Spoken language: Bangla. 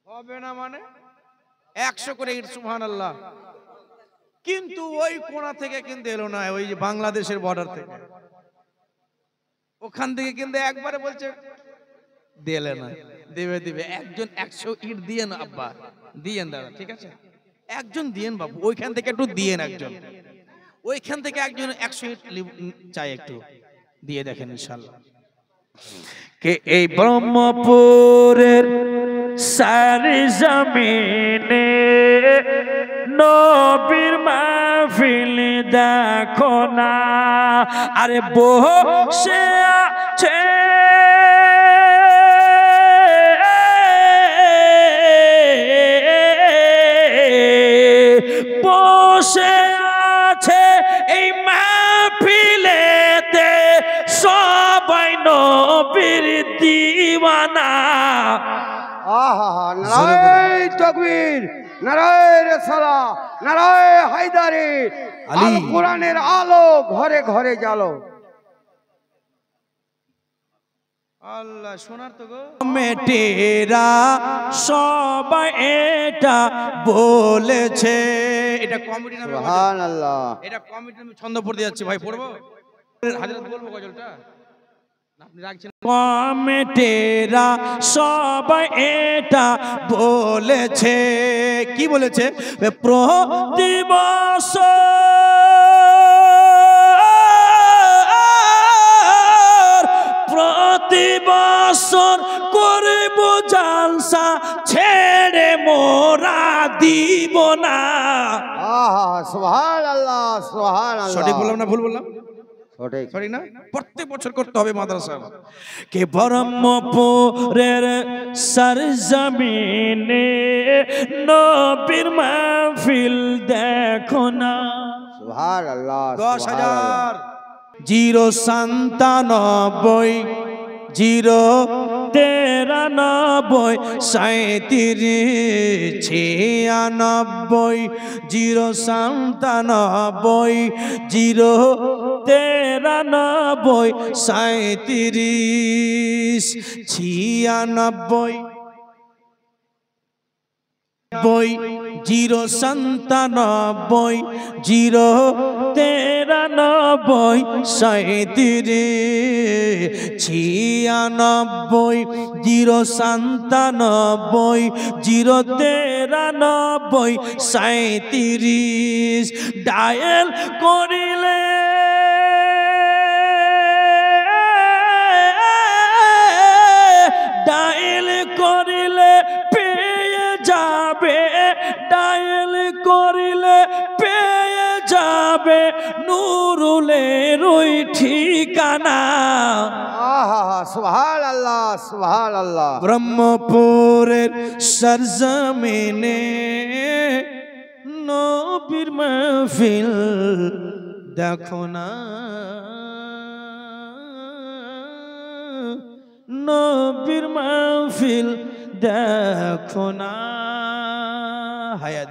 হবে না মানে 100 করে ইট সুবহানাল্লাহ। কিন্তু ওই কোণা থেকে কিন্তু এলো না, ওই যে বাংলাদেশের বর্ডার থেকে, ওখান থেকে কিন্তু একবারে বলছে দিলে না, দেবে দিবে। একজন 100 ইট দিয়েন আব্বা, দিয়েন দাদা, ঠিক আছে একজন দিয়েন বাবু, ওইখান থেকে একটু দিয়েন, একজন ওইখান থেকে একজন 100 ইট চাই, একটু দিয়ে দেখেন ইনশাআল্লাহ। কে এই ব্রহ্মপুরের সারি জমিনে নবীর মাহফিল দেখো না, আরে বসে আছে বসে আছে এই মাহফিলেতে সবাই নবীর দিওয়ানা। আহা, নারায়ে তাকবীর, নারায়ে রিসালাহ, নারায়ে হায়দারি, আল কোরআনের আলো ঘরে ঘরে জ্বালো। আল্লাহ শোনার তো গো মেটেরা সবাই এটা বলেছে, এটা কমেডি নামে, সুবহানাল্লাহ, এটা কমেডি নামে ছন্দ পড়তে যাচ্ছে ভাই, পড়বো হাজরত বলবো গজলটা, আপনি রাখছেন। কমেটেরা সবাই এটা বলেছে, কি বলেছে, প্রতি বছর করব জালসা, ছেড়ে মোরা দিব না। আহা, সুবহানাল্লাহ, সুবহানাল্লাহ। সঠিক বললাম না ভুল বললাম? সঠিক, সঠিক না? প্রত্যেক বছর করতে হবে মাদ্রাসা। কে ব্রহ্মপুরের সরজমিনে নবীর মাহফিল দেখো না। সুবহানাল্লাহ, 10,000 097 093 37 96 097 093 37 96 097 093 37 96 097 093 37 ডায়াল করিলে ডায়াল করিলে পেয়ে যাবে, ডায়াল করিলে পেয়ে যাবে নুরুলের ওই ঠিকানা। আহা, সুবহানাল্লাহ, সুবহানাল্লাহ। ব্রহ্মপুরের সরজমিনে নবীর মাহফিল দেখো না, নবীর মাহফিল দেখো না। হায়াত